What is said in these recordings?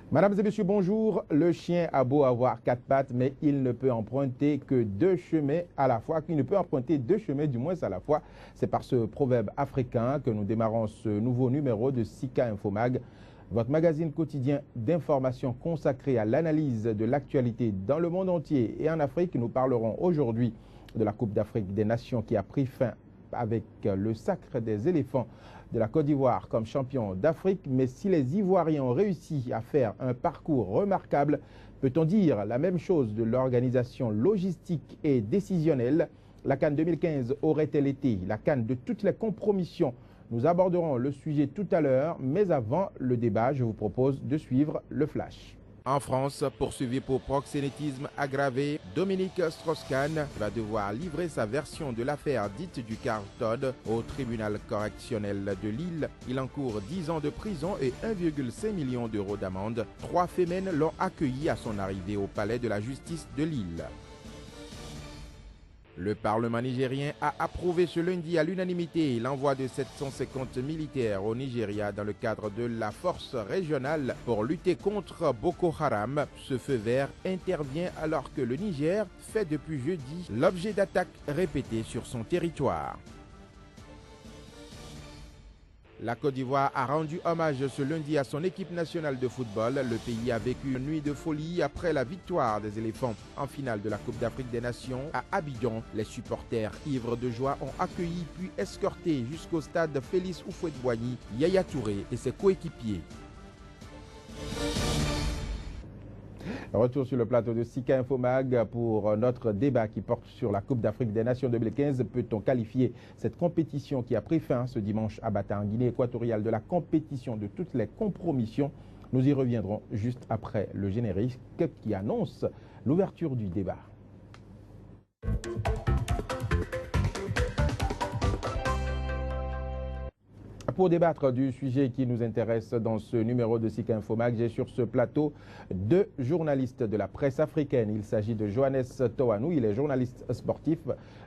Mesdames et messieurs, bonjour. Le chien a beau avoir 4 pattes, mais il ne peut emprunter que 2 chemins à la fois. Il ne peut emprunter 2 chemins du moins à la fois. C'est par ce proverbe africain que nous démarrons ce nouveau numéro de Sika Infomag, votre magazine quotidien d'information consacré à l'analyse de l'actualité dans le monde entier et en Afrique. Nous parlerons aujourd'hui de la Coupe d'Afrique des Nations qui a pris fin avec le sacre des éléphants de la Côte d'Ivoire comme champion d'Afrique. Mais si les Ivoiriens ont réussi à faire un parcours remarquable, peut-on dire la même chose de l'organisation logistique et décisionnelle? La CAN 2015 aurait-elle été la CAN de toutes les compromissions? Nous aborderons le sujet tout à l'heure, mais avant le débat, je vous propose de suivre le flash. En France, poursuivi pour proxénétisme aggravé, Dominique Strauss-Kahn va devoir livrer sa version de l'affaire dite du Carlton au tribunal correctionnel de Lille. Il encourt 10 ans de prison et 1,5 million d'euros d'amende. 3 femmes l'ont accueilli à son arrivée au palais de la justice de Lille. Le Parlement nigérien a approuvé ce lundi à l'unanimité l'envoi de 750 militaires au Nigeria dans le cadre de la force régionale pour lutter contre Boko Haram. Ce feu vert intervient alors que le Niger fait depuis jeudi l'objet d'attaques répétées sur son territoire. La Côte d'Ivoire a rendu hommage ce lundi à son équipe nationale de football. Le pays a vécu une nuit de folie après la victoire des éléphants en finale de la Coupe d'Afrique des Nations à Abidjan. Les supporters ivres de joie ont accueilli puis escorté jusqu'au stade Félix Houphouët-Boigny Yaya Touré et ses coéquipiers. Retour sur le plateau de Sika Infomag pour notre débat qui porte sur la Coupe d'Afrique des Nations 2015. Peut-on qualifier cette compétition qui a pris fin ce dimanche à Bata en Guinée équatoriale de la compétition de toutes les compromissions? Nous y reviendrons juste après le générique qui annonce l'ouverture du débat. Pour débattre du sujet qui nous intéresse dans ce numéro de Sika Infomag, j'ai sur ce plateau 2 journalistes de la presse africaine. Il s'agit de Johannes Toanou, il est journaliste sportif.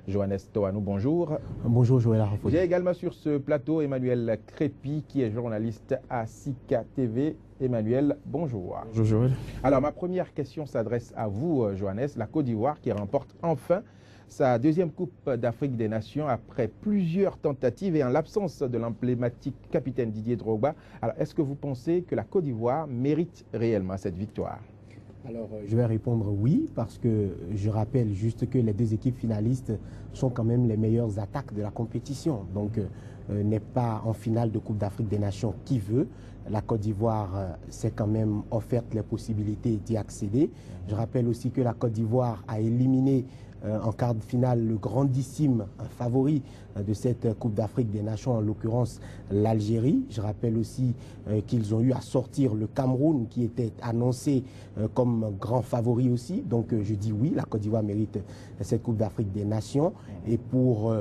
Johannes Toanou, bonjour. Bonjour Joël Arafoli. J'ai également sur ce plateau Emmanuel Crépi qui est journaliste à Sika TV. Emmanuel, bonjour. Bonjour Joël. Alors ma première question s'adresse à vous Johannes. La Côte d'Ivoire qui remporte enfin sa deuxième Coupe d'Afrique des Nations après plusieurs tentatives et en l'absence de l'emblématique capitaine Didier Drogba. Alors, est-ce que vous pensez que la Côte d'Ivoire mérite réellement cette victoire? Alors, je vais répondre oui, parce que je rappelle juste que les 2 équipes finalistes sont quand même les meilleures attaques de la compétition. Donc, n'est pas en finale de Coupe d'Afrique des Nations qui veut. La Côte d'Ivoire s'est quand même offerte les possibilités d'y accéder. Je rappelle aussi que la Côte d'Ivoire a éliminé en quart de finale le grandissime favori de cette Coupe d'Afrique des Nations, en l'occurrence l'Algérie. Je rappelle aussi qu'ils ont eu à sortir le Cameroun qui était annoncé comme grand favori aussi. Donc je dis oui, la Côte d'Ivoire mérite cette Coupe d'Afrique des Nations. Et pour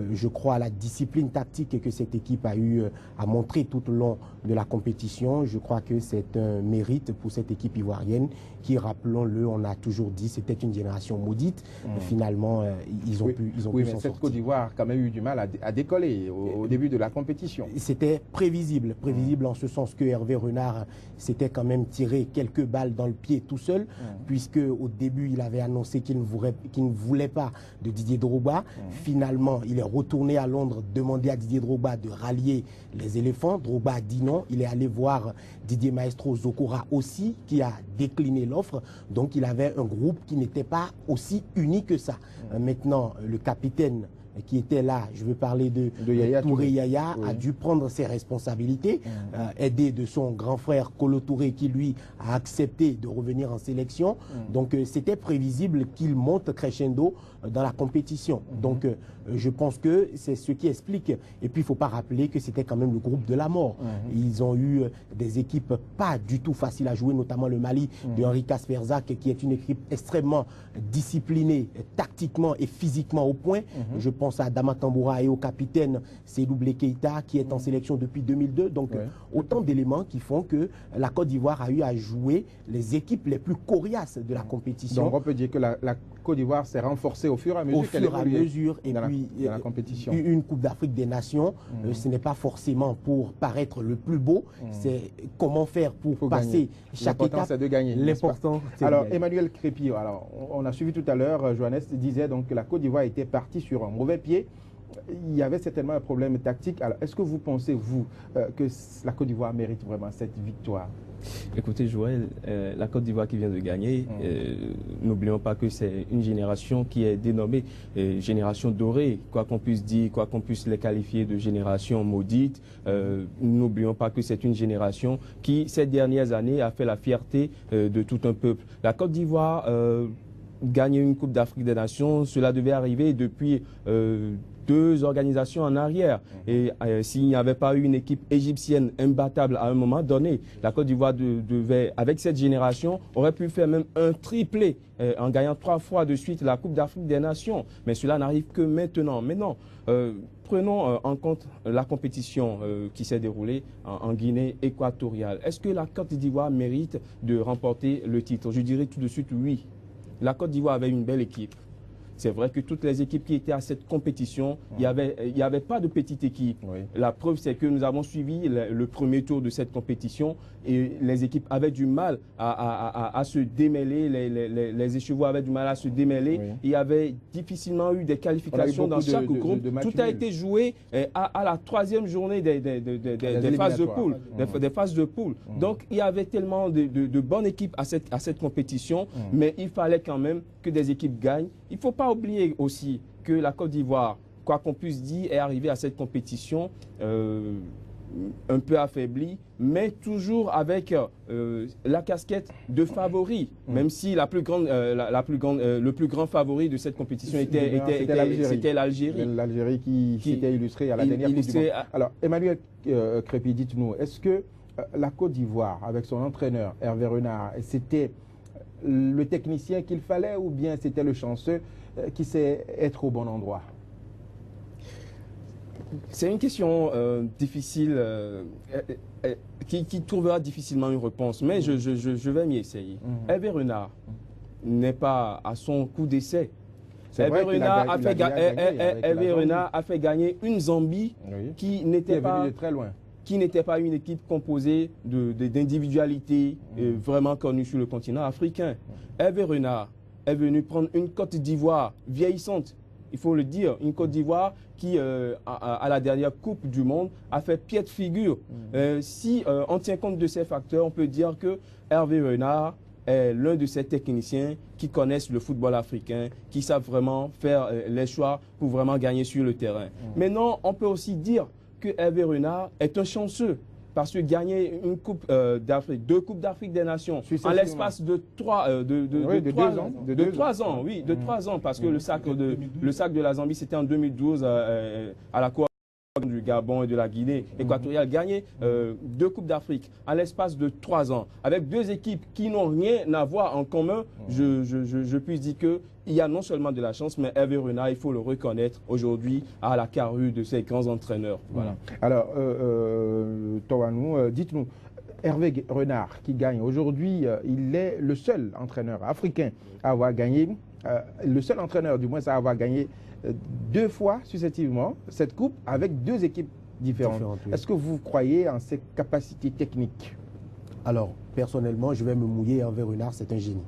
je crois à la discipline tactique que cette équipe a eu à montrer tout au long de la compétition. Je crois que c'est un mérite pour cette équipe ivoirienne qui, rappelons-le, on a toujours dit, c'était une génération maudite. Finalement, ils ont pu s'en sortir. Cette Côte d'Ivoire a quand même eu du mal à décoller au début de la compétition. C'était prévisible en ce sens que Hervé Renard s'était quand même tiré quelques balles dans le pied tout seul, puisque au début, il avait annoncé qu'il ne voulait pas de Didier Drogba. Finalement, il est retourné à Londres demander à Didier Drogba de rallier les éléphants. Drogba a dit non. Il est allé voir Didier Maestro Zokora aussi, qui a décliné l'offre. Donc il avait un groupe qui n'était pas aussi uni que ça. Maintenant, le capitaine qui était là, je veux parler de Yaya Touré Yaya, a dû prendre ses responsabilités, aidé de son grand frère Kolo Touré qui lui a accepté de revenir en sélection. Donc c'était prévisible qu'il monte crescendo dans la compétition. Donc je pense que c'est ce qui explique. Et puis il ne faut pas rappeler que c'était quand même le groupe de la mort. Ils ont eu des équipes pas du tout faciles à jouer, notamment le Mali de Henri Kasperzak, qui est une équipe extrêmement disciplinée tactiquement et physiquement au point. Je pense à Adama Tamboura et au capitaine Seydou Keïta qui est en sélection depuis 2002. Donc autant d'éléments qui font que la Côte d'Ivoire a eu à jouer les équipes les plus coriaces de la compétition. Donc on peut dire que la Côte d'Ivoire s'est renforcée au fur et à mesure qu'elle évolue et dans puis la compétition. Une Coupe d'Afrique des Nations, ce n'est pas forcément pour paraître le plus beau, c'est comment faire pour passer chaque étape. L'important c'est de gagner. L'important c'est alors Emmanuel Crépy, alors on a suivi tout à l'heure, Johannes disait donc que la Côte d'Ivoire était partie sur un mauvais pied. Il y avait certainement un problème tactique. Alors, est-ce que vous pensez, vous, que la Côte d'Ivoire mérite vraiment cette victoire? Écoutez, Joël, la Côte d'Ivoire qui vient de gagner, n'oublions pas que c'est une génération qui est dénommée génération dorée, quoi qu'on puisse dire, quoi qu'on puisse les qualifier de génération maudite. N'oublions pas que c'est une génération qui, ces dernières années, a fait la fierté de tout un peuple. La Côte d'Ivoire gagne une Coupe d'Afrique des Nations, cela devait arriver depuis 2 organisations en arrière. Et s'il n'y avait pas eu une équipe égyptienne imbattable à un moment donné, la Côte d'Ivoire devait, avec cette génération, aurait pu faire même un triplé en gagnant 3 fois de suite la Coupe d'Afrique des Nations. Mais cela n'arrive que maintenant. Mais non, prenons en compte la compétition qui s'est déroulée en Guinée équatoriale. Est-ce que la Côte d'Ivoire mérite de remporter le titre? Je dirais tout de suite oui. La Côte d'Ivoire avait une belle équipe. C'est vrai que toutes les équipes qui étaient à cette compétition, il n'y avait pas de petite équipe. Oui. La preuve, c'est que nous avons suivi le premier tour de cette compétition et les équipes avaient du mal à se démêler, les écheveaux avaient du mal à se démêler. Oui. Il y avait difficilement eu des qualifications dans chaque groupe. Tout a été joué à la 3e journée des phases de poule. Des phases de poule. Donc, il y avait tellement de bonnes équipes à cette compétition, mais il fallait quand même que des équipes gagnent. Il ne faut pas oublier aussi que la Côte d'Ivoire, quoi qu'on puisse dire, est arrivée à cette compétition un peu affaiblie, mais toujours avec la casquette de favori, même si le plus grand favori de cette compétition c'était l'Algérie. L'Algérie qui s'était illustrée à la dernière Coupe du Monde. Alors, Emmanuel Crépy, dites-nous, est-ce que la Côte d'Ivoire, avec son entraîneur Hervé Renard, c'était le technicien qu'il fallait ou bien c'était le chanceux qui sait être au bon endroit? C'est une question difficile qui trouvera difficilement une réponse, mais je vais m'y essayer. Hervé Renard n'est pas à son coup d'essai. Hervé Renard a fait gagner une Zambie qui n'était pas de très loin. Qui n'était pas une équipe composée d'individualités vraiment connues sur le continent africain. Hervé Renard est venu prendre une Côte d'Ivoire vieillissante, il faut le dire, une Côte d'Ivoire qui, à la dernière Coupe du Monde, a fait pied de figure. Si on tient compte de ces facteurs, on peut dire que Hervé Renard est l'un de ces techniciens qui connaissent le football africain, qui savent vraiment faire les choix pour vraiment gagner sur le terrain. Maintenant, on peut aussi dire que Hervé Renard est un chanceux parce que gagner une coupe d'Afrique, 2 Coupes d'Afrique des Nations en l'espace de 3 ans, parce que le sac de la Zambie c'était en 2012 à la Coupe du Gabon et de la Guinée équatoriale, gagner 2 Coupes d'Afrique en l'espace de 3 ans avec 2 équipes qui n'ont rien à voir en commun, je puis dire qu'il y a non seulement de la chance, mais Hervé Renard, il faut le reconnaître aujourd'hui à la carrure de ces grands entraîneurs. Voilà. Alors, Towanou, dites-nous, Hervé Renard qui gagne aujourd'hui, il est le seul entraîneur africain à avoir gagné, le seul entraîneur du moins à avoir gagné 2 fois successivement cette coupe avec 2 équipes différentes. Oui. Est-ce que vous croyez en ses capacités techniques? Alors, personnellement, je vais me mouiller. Hervé Renard, c'est un génie.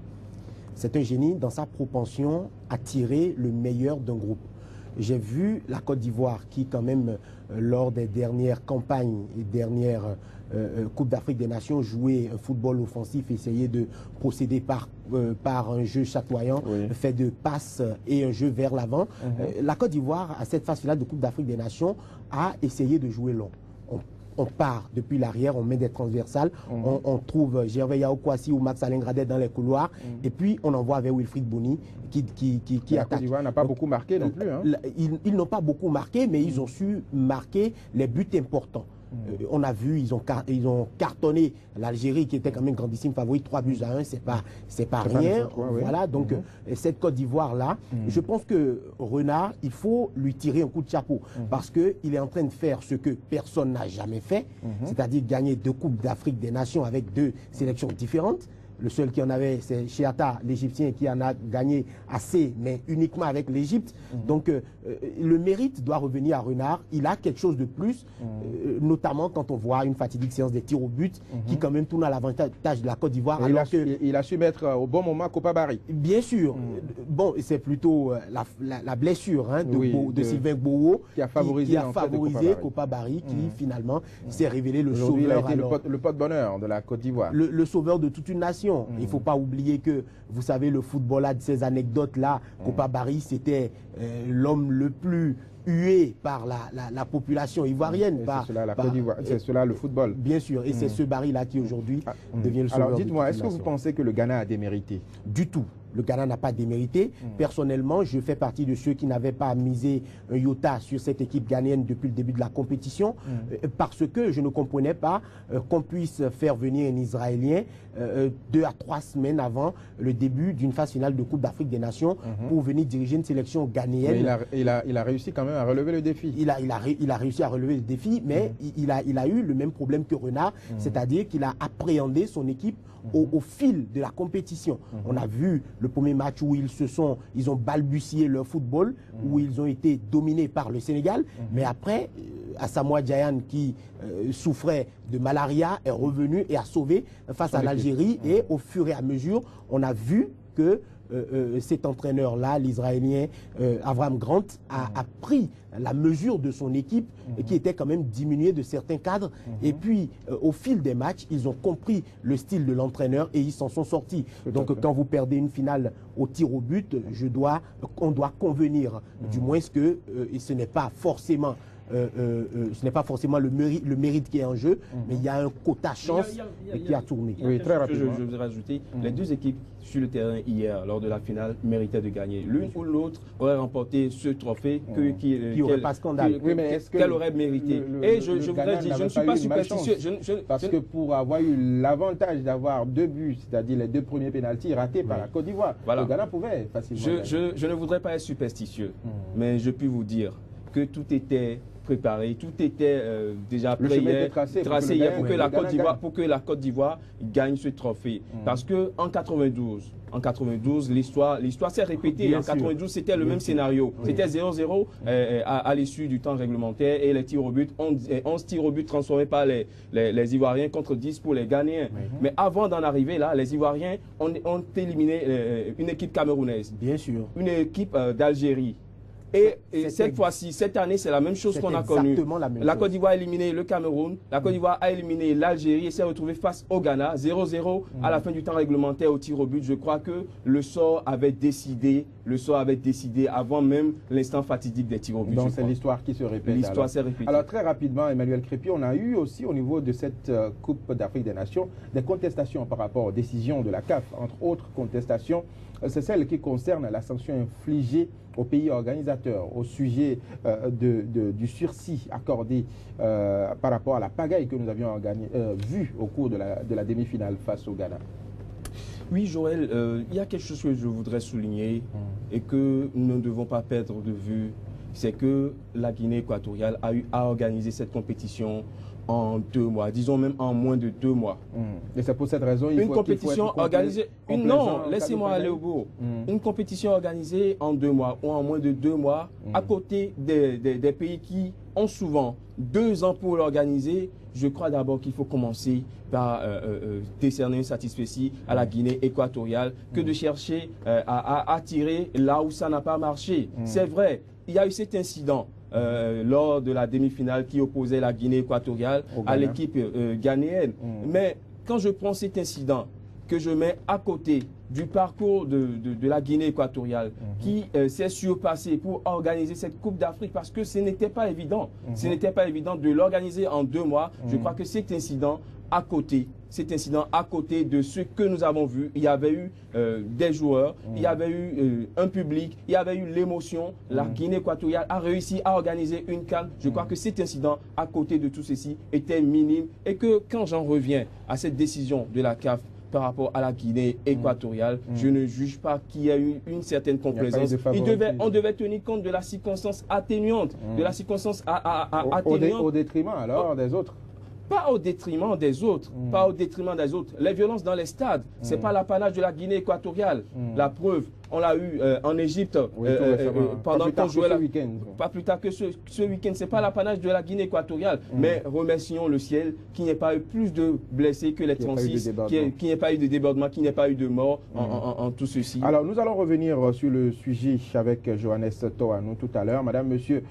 C'est un génie dans sa propension à tirer le meilleur d'un groupe. J'ai vu la Côte d'Ivoire qui, quand même, lors des dernières campagnes et dernières Coupe d'Afrique des Nations, jouer un football offensif, essayer de procéder par un jeu chatoyant, fait de passes et un jeu vers l'avant. La Côte d'Ivoire, à cette phase finale de Coupe d'Afrique des Nations, a essayé de jouer long. On part depuis l'arrière, on met des transversales, on trouve Gervais Yaokwasi ou Max Alain Gradet dans les couloirs, et puis on envoie vers Wilfried Bony qui attaque. La Côte d'Ivoire n'a pas beaucoup marqué non plus. Hein. Ils n'ont pas beaucoup marqué, mais ils ont su marquer les buts importants. On a vu, ils ont cartonné l'Algérie, qui était quand même grandissime favori, 3-1, c'est pas rien. Voilà, donc cette Côte d'Ivoire-là, je pense que Renard, il faut lui tirer un coup de chapeau, parce qu'il est en train de faire ce que personne n'a jamais fait, c'est-à-dire gagner 2 Coupes d'Afrique des Nations avec 2 sélections différentes. Le seul qui en avait, c'est Chiata, l'Égyptien, qui en a gagné assez, mais uniquement avec l'Égypte. Donc, le mérite doit revenir à Renard. Il a quelque chose de plus, notamment quand on voit une fatidique séance des tirs au but, qui quand même tourne à l'avantage de la Côte d'Ivoire. Il a su mettre au bon moment Kopa Barry. Bien sûr. Bon, c'est plutôt la blessure de Sylvain Gbowô qui a favorisé Kopa Barry, qui finalement s'est révélé le sauveur. Il a été le porte-bonheur de la Côte d'Ivoire. Le sauveur de toute une nation. Il ne faut pas oublier que, vous savez, le football a de ces anecdotes-là. Kopa Barry, c'était l'homme le plus hué par la population ivoirienne. C'est cela le football. Bien sûr, et c'est ce Barry-là qui aujourd'hui devient le sauveur. Alors dites-moi, est-ce que vous pensez que le Ghana a démérité? Du tout. Le Ghana n'a pas démérité. Personnellement, je fais partie de ceux qui n'avaient pas misé un iota sur cette équipe ghanéenne depuis le début de la compétition, parce que je ne comprenais pas qu'on puisse faire venir un Israélien 2 à 3 semaines avant le début d'une phase finale de Coupe d'Afrique des Nations pour venir diriger une sélection ghanéenne. Mais il a réussi quand même à relever le défi. Il a réussi à relever le défi, mais il a eu le même problème que Renard, c'est-à-dire qu'il a appréhendé son équipe au fil de la compétition. On a vu le premier match où ils ont balbutié leur football, où ils ont été dominés par le Sénégal, mais après, Asamoah Gyan, qui souffrait de malaria, est revenu et a sauvé face à l'Algérie, et au fur et à mesure, on a vu que cet entraîneur-là, l'Israélien Avram Grant, a pris la mesure de son équipe qui était quand même diminuée de certains cadres. Et puis, au fil des matchs, ils ont compris le style de l'entraîneur et ils s'en sont sortis. Donc, quand vous perdez une finale au tir au but, on doit convenir, du moins que ce n'est pas forcément... ce n'est pas forcément le mérite qui est en jeu, mais il y a un quota chance qui a tourné. Oui, très rapidement. Je voudrais rajouter, les 2 équipes sur le terrain hier, lors de la finale, méritaient de gagner. L'une ou l'autre aurait remporté ce trophée qui aurait pas scandale. Qu'elle aurait mérité. Et je voudrais dire, je ne suis pas superstitieux. Parce que pour avoir eu l'avantage d'avoir 2 buts, c'est-à-dire les 2 premiers pénaltys ratés par la Côte d'Ivoire, le Ghana pouvait facilement gagner. Je ne voudrais pas être superstitieux, mais je puis vous dire que tout était préparé, tout était déjà prêt hier, tracé hier pour que la Côte d'Ivoire gagne ce trophée. Parce que en 92, l'histoire s'est répétée. Bien en 92, c'était le même scénario. C'était 0-0 à l'issue du temps réglementaire et les tirs au but, 11 tirs au but transformés par les Ivoiriens contre 10 pour les Ghanéens. Mais avant d'en arriver là, les Ivoiriens ont éliminé une équipe camerounaise. Bien sûr. Une équipe d'Algérie. Et cette fois-ci, cette année, c'est la même chose qu'on a connue. La Côte d'Ivoire a éliminé le Cameroun, la Côte d'Ivoire a éliminé l'Algérie et s'est retrouvée face au Ghana, 0-0 à la fin du temps réglementaire au tir au but. Je crois que le sort avait décidé avant même l'instant fatidique des tirs au but. Donc c'est l'histoire qui se répète. L'histoire s'est répétée. Alors très rapidement, Emmanuel Crépy, on a eu aussi au niveau de cette Coupe d'Afrique des Nations des contestations par rapport aux décisions de la CAF, entre autres contestations. C'est celle qui concerne la sanction infligée aux pays organisateurs au sujet du sursis accordé par rapport à la pagaille que nous avions vue au cours de la demi-finale face au Ghana. Oui, Joël, il y a quelque chose que je voudrais souligner et que nous ne devons pas perdre de vue, c'est que la Guinée équatoriale a eu à organiser cette compétition en 2 mois, disons même en moins de 2 mois. Et c'est pour cette raison une compétition organisée. Non, laissez-moi aller au bout. Une compétition organisée en 2 mois ou en moins de 2 mois, à côté des pays qui ont souvent 2 ans pour l'organiser. Je crois d'abord qu'il faut commencer par décerner un satisfecit à la Guinée équatoriale que de chercher à tirer là où ça n'a pas marché. C'est vrai, il y a eu cet incident. Lors de la demi-finale qui opposait la Guinée équatoriale à l'équipe ghanéenne. Mais quand je prends cet incident que je mets à côté du parcours de la Guinée équatoriale qui s'est surpassé pour organiser cette Coupe d'Afrique parce que ce n'était pas évident. Ce n'était pas évident de l'organiser en 2 mois. Je crois que cet incident à côté, cet incident à côté de ce que nous avons vu. Il y avait eu des joueurs, il y avait eu un public, il y avait eu l'émotion. La Guinée équatoriale a réussi à organiser une CAN. Je crois que cet incident à côté de tout ceci était minime et que quand j'en reviens à cette décision de la CAF par rapport à la Guinée équatoriale, je ne juge pas qu'il y a eu une certaine complaisance. On devait tenir compte de la circonstance atténuante, Au détriment alors des autres. Pas au détriment des autres, pas au détriment des autres. Les violences dans les stades, ce n'est pas l'apanage de la Guinée équatoriale. La preuve, on l'a eu en Égypte pendant qu'on jouait pas plus tard que ce week-end. Ce n'est pas l'apanage de la Guinée équatoriale. Mais remercions le ciel qu'il n'y ait pas eu plus de blessés que les 36, qu'il n'y ait pas eu de débordement, qu'il n'y ait pas eu de morts en tout ceci. Alors nous allons revenir sur le sujet avec Johannes Toanou tout à l'heure. Madame, monsieur,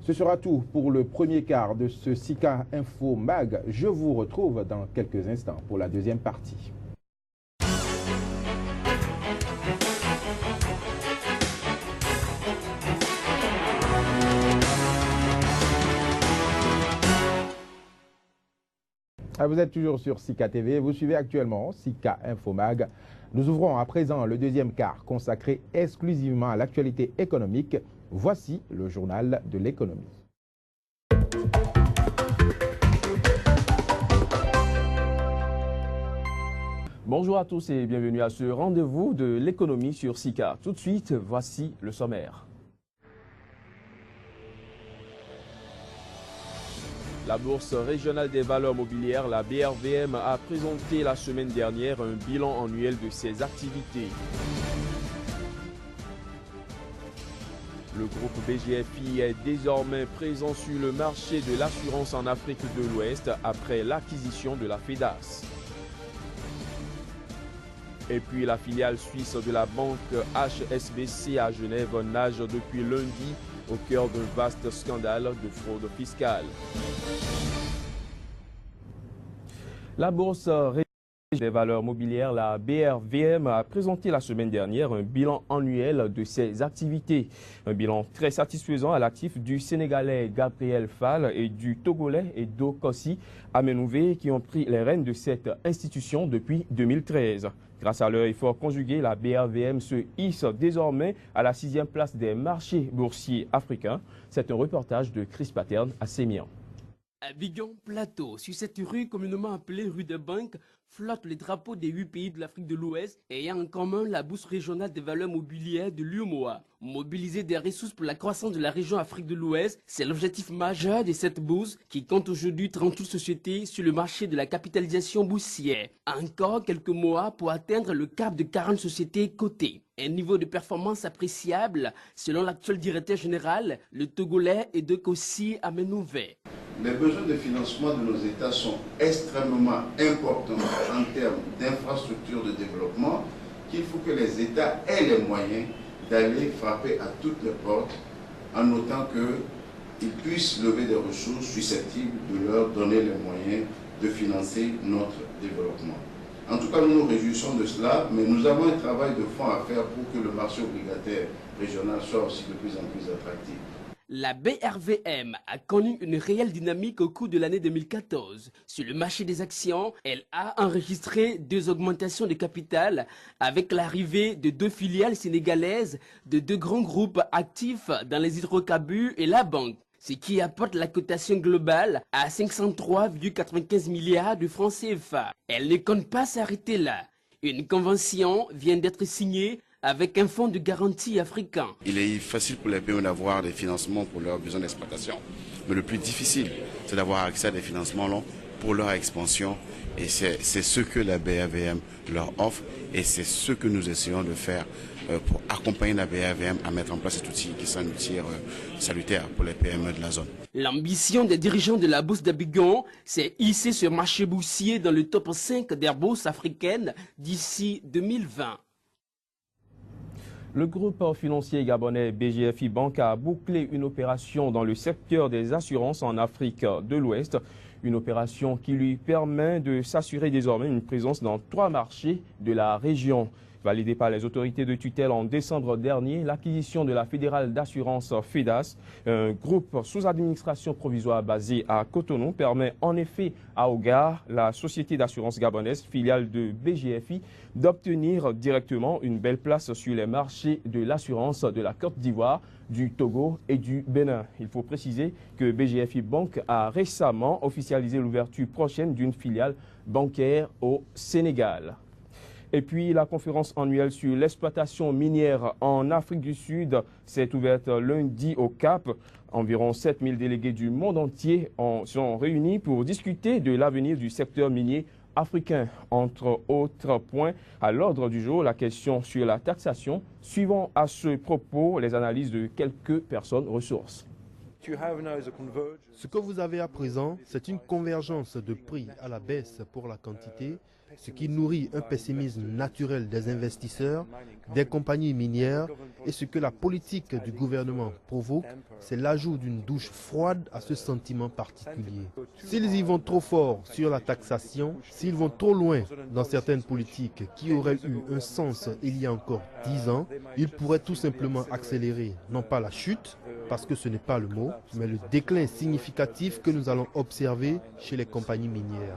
ce sera tout pour le premier quart de ce Sika Info Mag. Je vous retrouve dans quelques instants pour la deuxième partie. Vous êtes toujours sur Sika TV, vous suivez actuellement Sika Info Mag. Nous ouvrons à présent le deuxième quart consacré exclusivement à l'actualité économique. Voici le journal de l'économie. Bonjour à tous et bienvenue à ce rendez-vous de l'économie sur Sika. Tout de suite, voici le sommaire. La Bourse régionale des valeurs mobilières, la BRVM, a présenté la semaine dernière un bilan annuel de ses activités. Le groupe BGFI est désormais présent sur le marché de l'assurance en Afrique de l'Ouest après l'acquisition de la FEDAS. Et puis la filiale suisse de la banque HSBC à Genève nage depuis lundi au cœur d'un vaste scandale de fraude fiscale. La bourse des valeurs mobilières, la BRVM, a présenté la semaine dernière un bilan annuel de ses activités. Un bilan très satisfaisant à l'actif du Sénégalais Gabriel Fall et du Togolais Edo Kossi Amenouvé qui ont pris les rênes de cette institution depuis 2013. Grâce à leur effort conjugué, la BRVM se hisse désormais à la 6e place des marchés boursiers africains. C'est un reportage de Chris Paterne à Sémian. Abidjan Plateau, sur cette rue communément appelée rue des Banques, flottent les drapeaux des 8 pays de l'Afrique de l'Ouest ayant en commun la bourse régionale des valeurs mobilières de l'UEMOA. Mobiliser des ressources pour la croissance de la région Afrique de l'Ouest, c'est l'objectif majeur de cette bourse qui compte aujourd'hui 38 sociétés sur le marché de la capitalisation boursière. Encore quelques mois pour atteindre le cap de 40 sociétés cotées. Un niveau de performance appréciable selon l'actuel directeur général, le Togolais Edo Kossi Amenouvé. Les besoins de financement de nos États sont extrêmement importants en termes d'infrastructures de développement qu'il faut que les États aient les moyens d'aller frapper à toutes les portes en notant qu'ils puissent lever des ressources susceptibles de leur donner les moyens de financer notre développement. En tout cas, nous nous réjouissons de cela, mais nous avons un travail de fond à faire pour que le marché obligataire régional soit aussi de plus en plus attractif. La BRVM a connu une réelle dynamique au cours de l'année 2014. Sur le marché des actions, elle a enregistré 2 augmentations de capital avec l'arrivée de 2 filiales sénégalaises de 2 grands groupes actifs dans les hydrocarbures et la banque, ce qui apporte la cotation globale à 503,95 milliards de francs CFA. Elle ne compte pas s'arrêter là. Une convention vient d'être signée avec un fonds de garantie africain. Il est facile pour les pays d'avoir des financements pour leurs besoins d'exploitation, mais le plus difficile, c'est d'avoir accès à des financements longs pour leur expansion. Et c'est ce que la BRVM leur offre et c'est ce que nous essayons de faire pour accompagner la BRVM à mettre en place cet outil qui est un outil salutaire pour les PME de la zone. L'ambition des dirigeants de la bourse d'Abidjan, c'est hisser ce marché boursier dans le top 5 des bourses africaines d'ici 2020. Le groupe financier gabonais BGFI Bank a bouclé une opération dans le secteur des assurances en Afrique de l'Ouest. Une opération qui lui permet de s'assurer désormais une présence dans 3 marchés de la région. Validée par les autorités de tutelle en décembre dernier, l'acquisition de la Fédérale d'assurance FEDAS, un groupe sous administration provisoire basé à Cotonou, permet en effet à Ogar, la société d'assurance gabonaise, filiale de BGFI, d'obtenir directement une belle place sur les marchés de l'assurance de la Côte d'Ivoire, du Togo et du Bénin. Il faut préciser que BGFI Bank a récemment officialisé l'ouverture prochaine d'une filiale bancaire au Sénégal. Et puis, la conférence annuelle sur l'exploitation minière en Afrique du Sud s'est ouverte lundi au Cap. Environ 7000 délégués du monde entier sont réunis pour discuter de l'avenir du secteur minier africain. Entre autres points à l'ordre du jour, la question sur la taxation, suivant à ce propos les analyses de quelques personnes ressources. Ce que vous avez à présent, c'est une convergence de prix à la baisse pour la quantité, ce qui nourrit un pessimisme naturel des investisseurs, des compagnies minières, et ce que la politique du gouvernement provoque, c'est l'ajout d'une douche froide à ce sentiment particulier. S'ils y vont trop fort sur la taxation, s'ils vont trop loin dans certaines politiques qui auraient eu un sens il y a encore 10 ans, ils pourraient tout simplement accélérer, non pas la chute, parce que ce n'est pas le mot, mais le déclin significatif que nous allons observer chez les compagnies minières.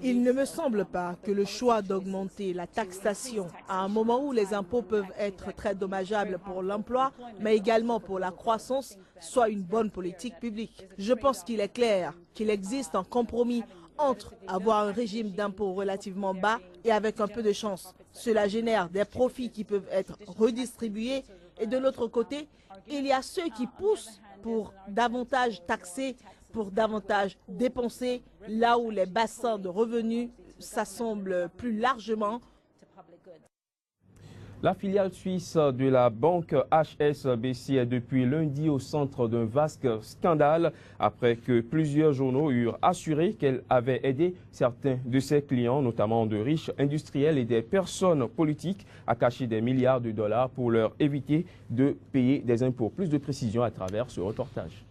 Il ne me semble pas que le choix d'augmenter la taxation à un moment où les impôts peuvent être très dommageables pour l'emploi, mais également pour la croissance, soit une bonne politique publique. Je pense qu'il est clair qu'il existe un compromis entre avoir un régime d'impôts relativement bas et avec un peu de chance. Cela génère des profits qui peuvent être redistribués et de l'autre côté, il y a ceux qui poussent pour davantage taxer, pour davantage dépenser, là où les bassins de revenus s'assemblent plus largement. La filiale suisse de la banque HSBC est depuis lundi au centre d'un vaste scandale après que plusieurs journaux eurent assuré qu'elle avait aidé certains de ses clients, notamment de riches industriels et des personnes politiques, à cacher des milliards de dollars pour leur éviter de payer des impôts. Plus de précisions à travers ce reportage.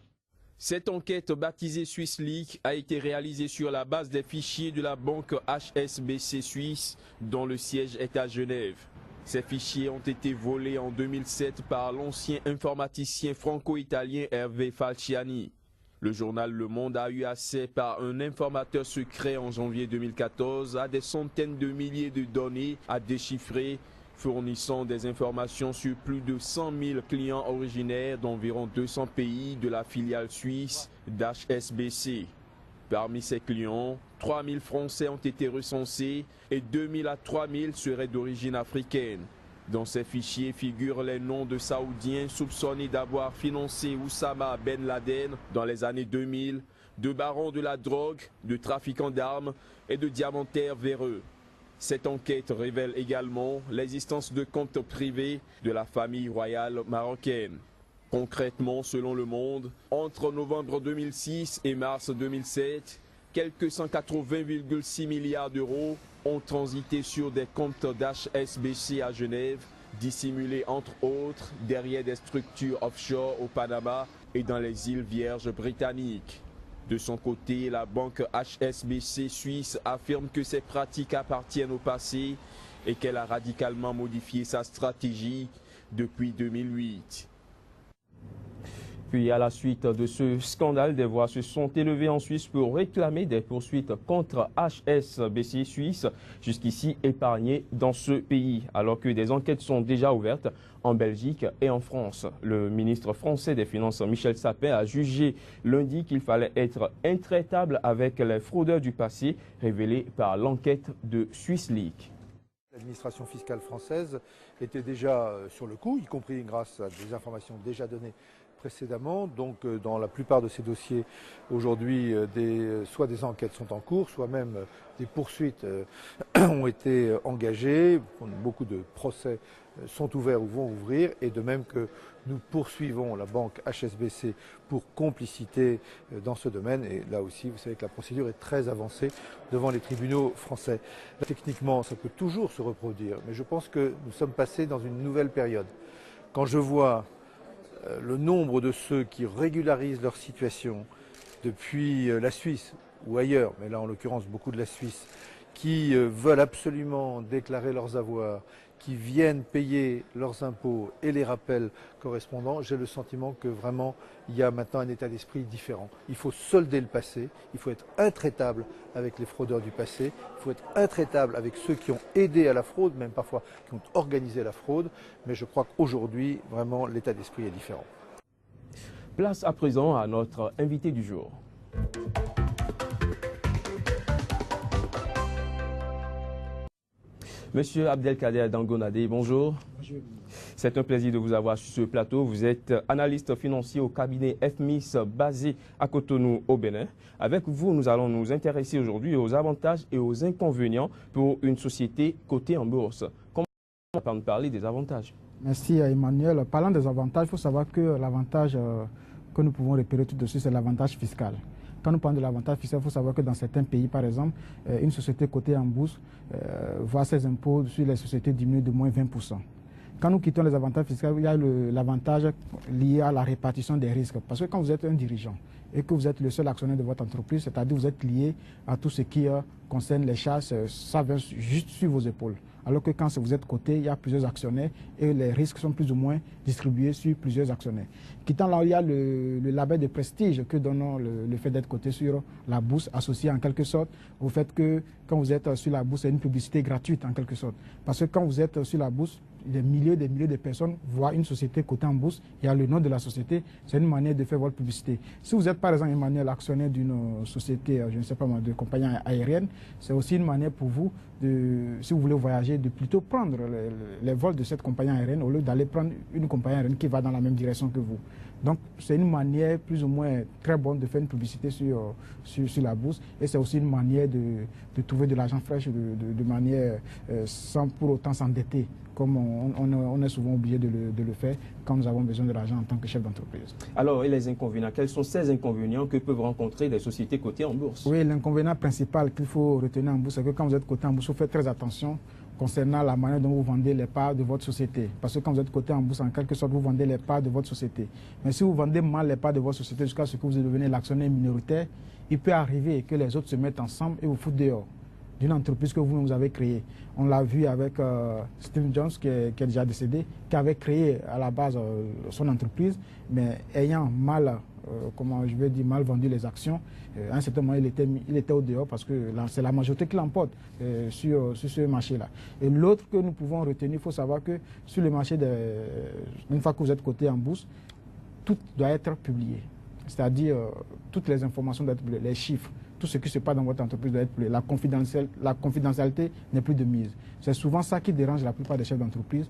Cette enquête baptisée Swiss Leaks a été réalisée sur la base des fichiers de la banque HSBC Suisse, dont le siège est à Genève. Ces fichiers ont été volés en 2007 par l'ancien informaticien franco-italien Hervé Falciani. Le journal Le Monde a eu accès par un informateur secret en janvier 2014 à des centaines de milliers de données à déchiffrer, fournissant des informations sur plus de 100 000 clients originaires d'environ 200 pays de la filiale suisse d'HSBC. Parmi ces clients, 3 000 Français ont été recensés et 2 000 à 3 000 seraient d'origine africaine. Dans ces fichiers figurent les noms de Saoudiens soupçonnés d'avoir financé Oussama Ben Laden dans les années 2000, de barons de la drogue, de trafiquants d'armes et de diamantaires véreux. Cette enquête révèle également l'existence de comptes privés de la famille royale marocaine. Concrètement, selon Le Monde, entre novembre 2006 et mars 2007, quelques 180,6 milliards d'euros ont transité sur des comptes d'HSBC à Genève, dissimulés entre autres derrière des structures offshore au Panama et dans les îles Vierges britanniques. De son côté, la banque HSBC suisse affirme que ces pratiques appartiennent au passé et qu'elle a radicalement modifié sa stratégie depuis 2008. Puis à la suite de ce scandale, des voix se sont élevées en Suisse pour réclamer des poursuites contre HSBC Suisse, jusqu'ici épargné dans ce pays, alors que des enquêtes sont déjà ouvertes en Belgique et en France. Le ministre français des Finances, Michel Sapin, a jugé lundi qu'il fallait être intraitable avec les fraudeurs du passé, révélés par l'enquête de Swiss Leaks. L'administration fiscale française était déjà sur le coup, y compris grâce à des informations déjà données précédemment. Donc dans la plupart de ces dossiers, aujourd'hui, soit des enquêtes sont en cours, soit même des poursuites ont été engagées. Beaucoup de procès sont ouverts ou vont ouvrir. Et de même que nous poursuivons la banque HSBC pour complicité dans ce domaine. Et là aussi, vous savez que la procédure est très avancée devant les tribunaux français. Techniquement, ça peut toujours se reproduire. Mais je pense que nous sommes passés dans une nouvelle période. Quand je vois le nombre de ceux qui régularisent leur situation depuis la Suisse ou ailleurs, mais là en l'occurrence beaucoup de la Suisse, qui veulent absolument déclarer leurs avoirs, qui viennent payer leurs impôts et les rappels correspondants, j'ai le sentiment que vraiment il y a maintenant un état d'esprit différent. Il faut solder le passé, il faut être intraitable avec les fraudeurs du passé, il faut être intraitable avec ceux qui ont aidé à la fraude, même parfois qui ont organisé la fraude, mais je crois qu'aujourd'hui, vraiment, l'état d'esprit est différent. Place à présent à notre invité du jour. Monsieur Abdelkader Dangonade, bonjour. Bonjour. C'est un plaisir de vous avoir sur ce plateau. Vous êtes analyste financier au cabinet FMIS basé à Cotonou au Bénin. Avec vous, nous allons nous intéresser aujourd'hui aux avantages et aux inconvénients pour une société cotée en bourse. Comment on peut nous parler des avantages? Merci Emmanuel. Parlant des avantages, il faut savoir que l'avantage que nous pouvons repérer tout de suite, c'est l'avantage fiscal. Quand nous parlons de l'avantage fiscal, il faut savoir que dans certains pays, par exemple, une société cotée en bourse voit ses impôts sur les sociétés diminuer de moins 20%. Quand nous quittons les avantages fiscaux, il y a l'avantage lié à la répartition des risques. Parce que quand vous êtes un dirigeant et que vous êtes le seul actionnaire de votre entreprise, c'est-à-dire que vous êtes lié à tout ce qui concerne les charges, ça vient juste sur vos épaules. Alors que quand vous êtes coté, il y a plusieurs actionnaires et les risques sont plus ou moins distribués sur plusieurs actionnaires. Quittant là, il y a le label de prestige que donne le fait d'être coté sur la bourse, associé en quelque sorte au fait que quand vous êtes sur la bourse, c'est une publicité gratuite en quelque sorte. Parce que quand vous êtes sur la bourse, des milliers de personnes voient une société cotée en bourse, il y a le nom de la société, c'est une manière de faire votre publicité. Si vous êtes par exemple Emmanuel, actionnaire d'une société, je ne sais pas moi, de compagnie aérienne, c'est aussi une manière pour vous, si vous voulez voyager, de plutôt prendre les vols de cette compagnie aérienne au lieu d'aller prendre une compagnie aérienne qui va dans la même direction que vous. Donc c'est une manière plus ou moins très bonne de faire une publicité sur la bourse et c'est aussi une manière de trouver de l'argent fraîche de manière sans pour autant s'endetter, comme on est souvent obligé de le faire quand nous avons besoin de l'argent en tant que chef d'entreprise. Alors, et les inconvénients? Quels sont ces inconvénients que peuvent rencontrer des sociétés cotées en bourse? Oui, l'inconvénient principal qu'il faut retenir en bourse, c'est que quand vous êtes coté en bourse, il faut faire très attention concernant la manière dont vous vendez les parts de votre société. Parce que quand vous êtes coté en bourse, en quelque sorte, vous vendez les parts de votre société. Mais si vous vendez mal les parts de votre société jusqu'à ce que vous devenez l'actionnaire minoritaire, il peut arriver que les autres se mettent ensemble et vous foutent dehors d'une entreprise que vous avez créée. On l'a vu avec Steve Jobs, qui est déjà décédé, qui avait créé à la base son entreprise, mais ayant mal vendu les actions, à un certain moment, il était au dehors parce que c'est la majorité qui l'emporte sur ce marché-là. Et l'autre que nous pouvons retenir, il faut savoir que sur le marché, une fois que vous êtes coté en bourse, tout doit être publié. C'est-à-dire, toutes les informations doivent être publiées, les chiffres, tout ce qui se passe dans votre entreprise doit être publié. La confidentialité n'est plus de mise. C'est souvent ça qui dérange la plupart des chefs d'entreprise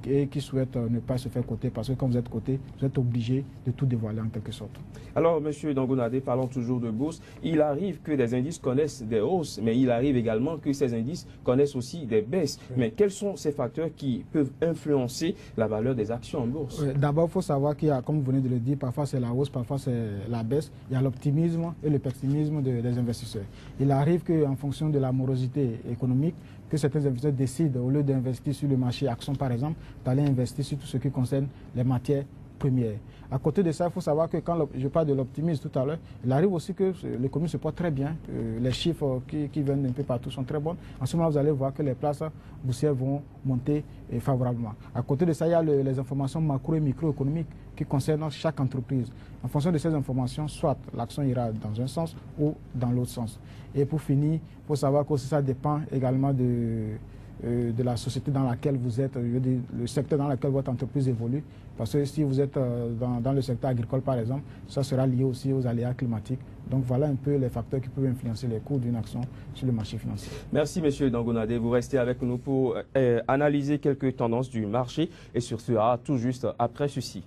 et qui souhaitent ne pas se faire coter parce que quand vous êtes coté, vous êtes obligé de tout dévoiler en quelque sorte. Alors, M. Dangonade, parlons toujours de bourse. Il arrive que des indices connaissent des hausses, mais il arrive également que ces indices connaissent aussi des baisses. Oui. Mais quels sont ces facteurs qui peuvent influencer la valeur des actions en bourse? Oui, d'abord, il faut savoir qu'il y a, comme vous venez de le dire, parfois c'est la hausse, parfois c'est la baisse. Il y a l'optimisme et le pessimisme des investisseurs. Il arrive qu'en fonction de la morosité économique, que certains investisseurs décident, au lieu d'investir sur le marché action par exemple, d'aller investir sur tout ce qui concerne les matières premières. À côté de ça, il faut savoir que quand je parle de l'optimisme tout à l'heure, il arrive aussi que l'économie se porte très bien. Les chiffres qui viennent un peu partout sont très bons. En ce moment, vous allez voir que les places boursières vont monter favorablement. À côté de ça, il y a les informations macro et microéconomiques qui concernent chaque entreprise. En fonction de ces informations, soit l'action ira dans un sens ou dans l'autre sens. Et pour finir, il faut savoir que ça dépend également de la société dans laquelle vous êtes, le secteur dans lequel votre entreprise évolue. Parce que si vous êtes dans le secteur agricole, par exemple, ça sera lié aussi aux aléas climatiques. Donc voilà un peu les facteurs qui peuvent influencer les cours d'une action sur le marché financier. Merci M. Dangonade. Vous restez avec nous pour analyser quelques tendances du marché et sur ce tout juste après ceci.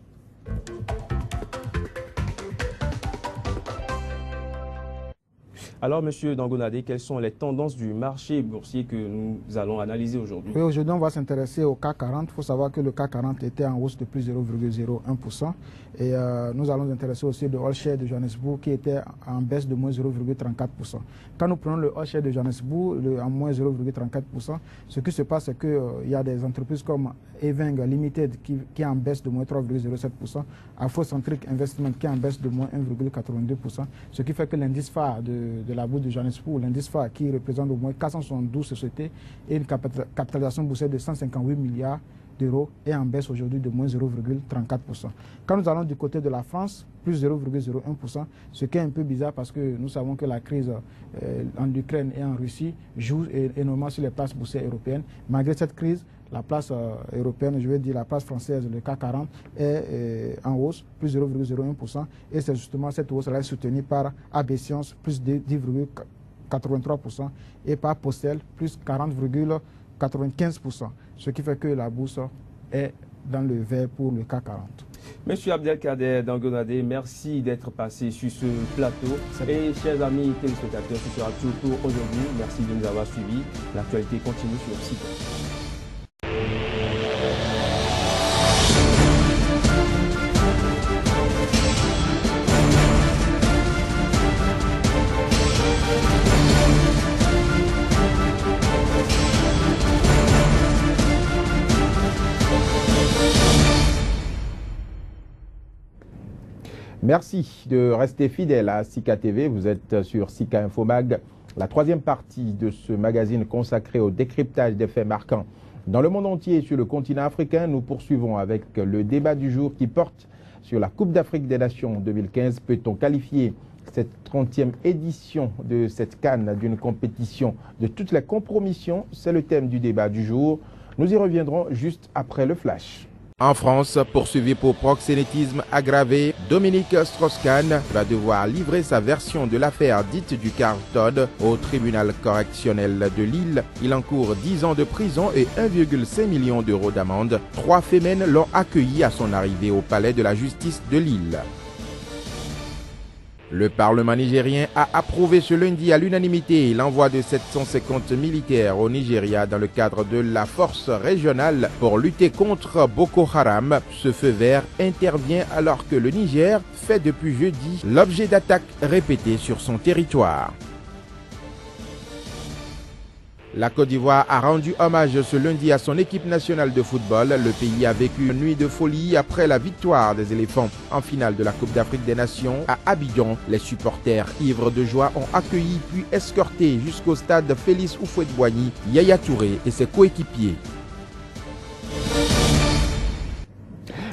Alors, M. Dangonade, quelles sont les tendances du marché boursier que nous allons analyser aujourd'hui? Oui, aujourd'hui, on va s'intéresser au CAC 40. Il faut savoir que le CAC 40 était en hausse de plus 0,01%. Et nous allons nous intéresser aussi au All Share de Johannesburg qui était en baisse de moins 0,34%. Quand nous prenons le All Share de Johannesburg en moins 0,34%, ce qui se passe, c'est qu'il y a des entreprises comme Eveng Limited qui est en baisse de moins 3,07%, Afrocentric Investment qui est en baisse de moins 1,82%, ce qui fait que l'indice phare de la bourse de Johannesburg, l'indice phare qui représente au moins 472 sociétés et une capitalisation boursière de 158 milliards d'euros est en baisse aujourd'hui de moins 0,34%. Quand nous allons du côté de la France, plus 0,01%, ce qui est un peu bizarre parce que nous savons que la crise en Ukraine et en Russie joue énormément sur les places boursières européennes. Malgré cette crise, la place européenne, je veux dire la place française, le CAC 40, est en hausse, plus 0,01%. Et c'est justement cette hausse-là est soutenue par AB Science, plus 10,83%, et par Postel, plus 40,95%. Ce qui fait que la bourse est dans le vert pour le CAC 40. Monsieur Abdelkader Dangonade, merci d'être passé sur ce plateau. Et chers amis téléspectateurs, ce sera tout pour aujourd'hui. Merci de nous avoir suivis. L'actualité continue sur le site. Merci de rester fidèle à Sika TV. Vous êtes sur Sika Infomag, la troisième partie de ce magazine consacré au décryptage des faits marquants dans le monde entier et sur le continent africain. Nous poursuivons avec le débat du jour qui porte sur la Coupe d'Afrique des Nations 2015. Peut-on qualifier cette 30e édition de cette CAN d'une compétition de toutes les compromissions? C'est le thème du débat du jour. Nous y reviendrons juste après le flash. En France, poursuivi pour proxénétisme aggravé, Dominique Strauss-Kahn va devoir livrer sa version de l'affaire dite du Carlton au tribunal correctionnel de Lille. Il encourt 10 ans de prison et 1,5 million d'euros d'amende. 3 Femmes l'ont accueilli à son arrivée au palais de la justice de Lille. Le Parlement nigérien a approuvé ce lundi à l'unanimité l'envoi de 750 militaires au Nigeria dans le cadre de la force régionale pour lutter contre Boko Haram. Ce feu vert intervient alors que le Niger fait depuis jeudi l'objet d'attaques répétées sur son territoire. La Côte d'Ivoire a rendu hommage ce lundi à son équipe nationale de football. Le pays a vécu une nuit de folie après la victoire des éléphants en finale de la Coupe d'Afrique des Nations à Abidjan. Les supporters ivres de joie ont accueilli puis escorté jusqu'au stade Félix Houphouët-Boigny Yaya Touré et ses coéquipiers.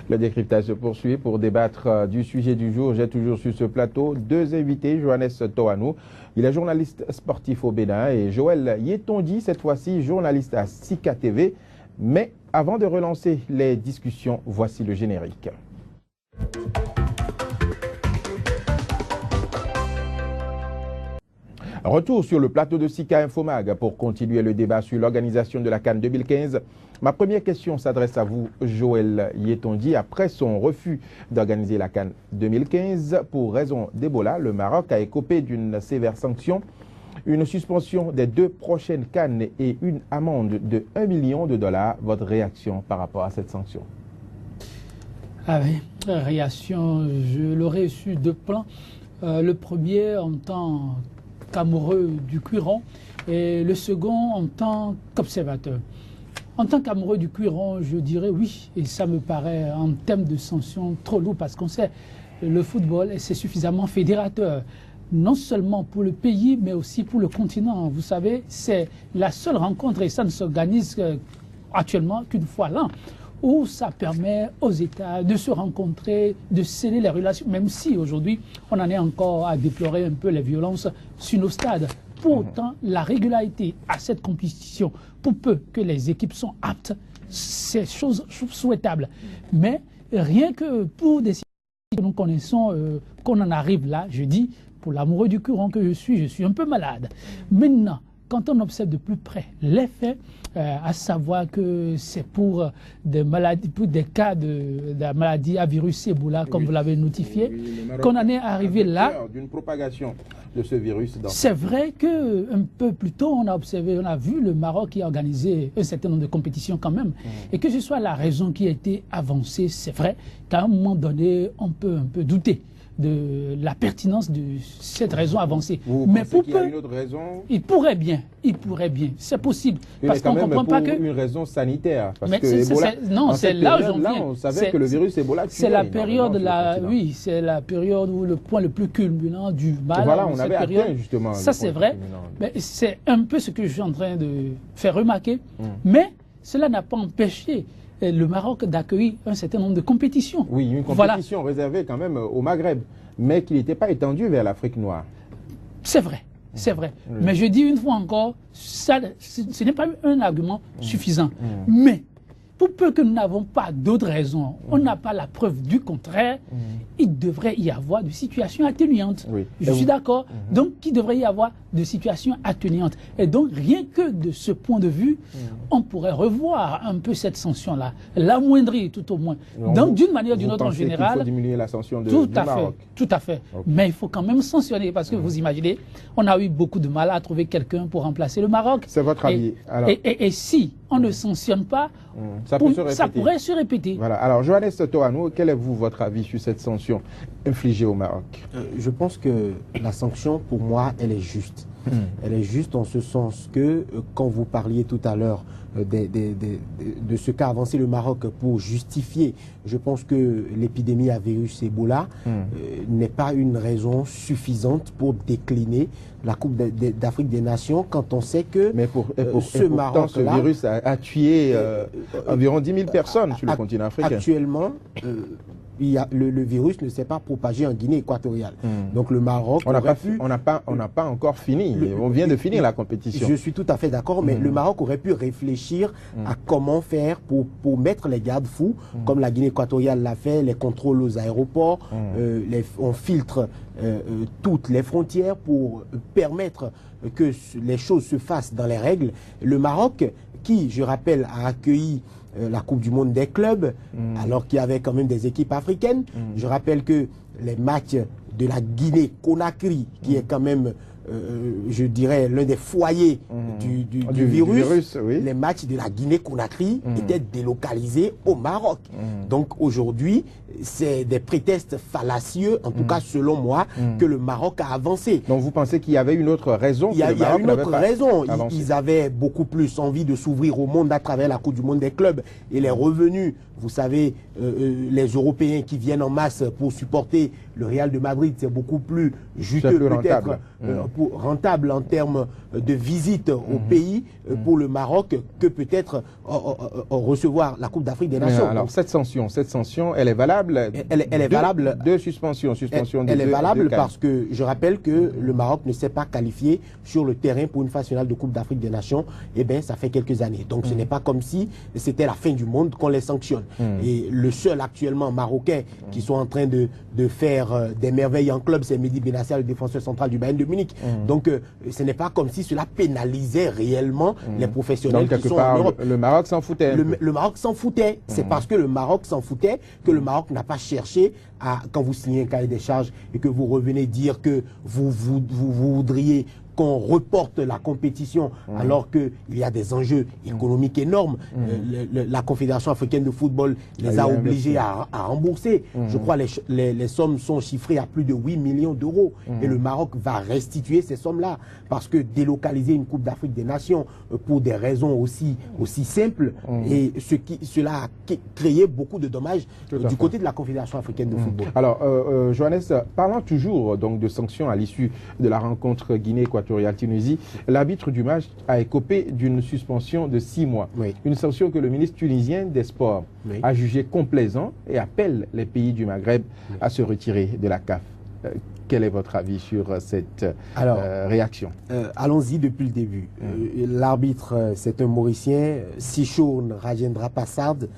Le décryptage se poursuit. Pour débattre du sujet du jour, j'ai toujours sur ce plateau deux invités. Johannes Toanou, il est journaliste sportif au Bénin, et Joël Yetonji, cette fois-ci journaliste à Sika TV. Mais avant de relancer les discussions, voici le générique. Retour sur le plateau de Sika Infomag pour continuer le débat sur l'organisation de la CAN 2015. Ma première question s'adresse à vous, Joël Yetonji. Après son refus d'organiser la CAN 2015 pour raison d'Ebola, le Maroc a écopé d'une sévère sanction, une suspension des 2 prochaines CAN et une amende de 1 million de dollars. Votre réaction par rapport à cette sanction? Ah oui, réaction, je l'aurais su de plein. Le premier en tant qu'amoureux du cuiron et le second en tant qu'observateur. En tant qu'amoureux du cuiron, je dirais oui, et ça me paraît en termes de sanctions trop lourd parce qu'on sait le football c'est suffisamment fédérateur, non seulement pour le pays mais aussi pour le continent. Vous savez, c'est la seule rencontre et ça ne s'organise actuellement qu'une fois l'an, où ça permet aux États de se rencontrer, de sceller les relations, même si aujourd'hui on en est encore à déplorer un peu les violences sur nos stades. Pour autant, la régularité à cette compétition, pour peu que les équipes sont aptes, c'est chose souhaitable. Mais rien que pour des situations que nous connaissons, qu'on en arrive là, je dis, pour l'amoureux du cuiron que je suis un peu malade. Maintenant, quand on observe de plus près les faits, à savoir que c'est pour des maladies, pour des cas de la maladie à virus Ebola, comme vous l'avez notifié, qu'on en est arrivé là. D'une propagation de ce virus. C'est vrai qu'un peu plus tôt, on a observé, on a vu le Maroc qui a organisé un certain nombre de compétitions quand même. Et que ce soit la raison qui a été avancée, c'est vrai qu'à un moment donné, on peut un peu douter. de la pertinence de cette raison avancée. Vous mais pensez qu'il y a une autre raison? Il pourrait bien, c'est possible. Parce qu'on ne comprend pas que... une raison sanitaire. Parce mais que Ebola, non, c'est là où j'en viens. On savait que le virus Ebola tuait. C'est la période, oui, c'est la période où le point le plus culminant du mal. Voilà, on avait atteint justement. Ça c'est vrai, mais c'est un peu ce que je suis en train de faire remarquer. Mais cela n'a pas empêché le Maroc d'accueillir un certain nombre de compétitions. Oui, une compétition réservée quand même au Maghreb, mais qui n'était pas étendue vers l'Afrique noire. C'est vrai, c'est vrai. Mais je dis une fois encore, ça, ce n'est pas un argument suffisant. Mais pour peu que nous n'avons pas d'autres raisons, on n'a pas la preuve du contraire, il devrait y avoir de situations atténuantes. Oui. Je suis d'accord. Donc, il devrait y avoir de situations atténuantes. Et donc, rien que de ce point de vue, on pourrait revoir un peu cette sanction-là, l'amoindrir tout au moins. Donc, d'une manière ou d'une autre, en général... Il faut diminuer la sanction du Maroc. Tout à fait. Okay. Mais il faut quand même sanctionner, parce que vous imaginez, on a eu beaucoup de mal à trouver quelqu'un pour remplacer le Maroc. C'est votre avis. Et si on ne sanctionne pas, ça pourrait se répéter. Voilà. Alors, Johannes Toanou, quel est votre avis sur cette sanction infligée au Maroc? Je pense que la sanction, pour moi, elle est juste. Elle est juste en ce sens que, quand vous parliez tout à l'heure de ce qu'a avancé le Maroc pour justifier, je pense que l'épidémie à virus Ebola n'est pas une raison suffisante pour décliner la Coupe d'Afrique des Nations quand on sait que ce virus a tué environ 10 000 personnes sur le continent africain. Actuellement, le virus ne s'est pas propagé en Guinée équatoriale. Donc le Maroc... On n'a pas encore fini. On vient de finir la compétition. Je suis tout à fait d'accord, mais le Maroc aurait pu réfléchir à comment faire pour mettre les garde-fous, comme la Guinée équatoriale l'a fait, les contrôles aux aéroports, on filtre toutes les frontières pour permettre que les choses se fassent dans les règles. Le Maroc, qui, je rappelle, a accueilli la Coupe du Monde des clubs, alors qu'il y avait quand même des équipes africaines. Je rappelle que les matchs de la Guinée-Conakry, qui est quand même, je dirais, l'un des foyers du virus, oui. Les matchs de la Guinée-Conakry étaient délocalisés au Maroc. Donc aujourd'hui, c'est des prétextes fallacieux, en tout cas selon moi, que le Maroc a avancé. Donc vous pensez qu'il y avait une autre raison? Il y a une autre raison. Ils avaient beaucoup plus envie de s'ouvrir au monde à travers la Coupe du Monde des clubs et les revenus. Vous savez, les Européens qui viennent en masse pour supporter le Real de Madrid, c'est beaucoup plus juteux, peut-être rentable en termes de visite au pays pour le Maroc que peut-être recevoir la Coupe d'Afrique des Nations. Alors cette sanction, elle est valable? Elle est valable. De suspension. Elle est valable parce que je rappelle que le Maroc ne s'est pas qualifié sur le terrain pour une phase finale de Coupe d'Afrique des Nations. Eh bien, ça fait quelques années. Donc ce n'est pas comme si c'était la fin du monde qu'on les sanctionne. Et le seul actuellement marocain qui sont en train de faire des merveilles en club, c'est Mehdi Benassia, le défenseur central du Bayern de Munich. Donc ce n'est pas comme si cela pénalisait réellement les professionnels qui sont en Europe. Le Maroc s'en foutait. Le Maroc s'en foutait. C'est parce que le Maroc s'en foutait que le Maroc n'a pas cherché à, quand vous signez un cahier des charges et que vous revenez dire que vous voudriez qu'on reporte la compétition alors qu'il y a des enjeux économiques énormes. La Confédération africaine de football les a obligés à rembourser. Je crois que les sommes sont chiffrées à plus de 8 millions d'euros. Et le Maroc va restituer ces sommes-là. Parce que délocaliser une Coupe d'Afrique des Nations pour des raisons aussi simples, et cela a créé beaucoup de dommages du côté de la Confédération africaine de football. Alors, Johannes, parlant toujours donc, de sanctions à l'issue de la rencontre Guinée-Équatoriale, Tunisie, l'arbitre du match a écopé d'une suspension de 6 mois. Oui. Une sanction que le ministre tunisien des Sports a jugée complaisante et appelle les pays du Maghreb à se retirer de la CAF. Quel est votre avis sur cette réaction? Allons-y depuis le début. L'arbitre, c'est un Mauricien, Sishoun Rajendra Passad,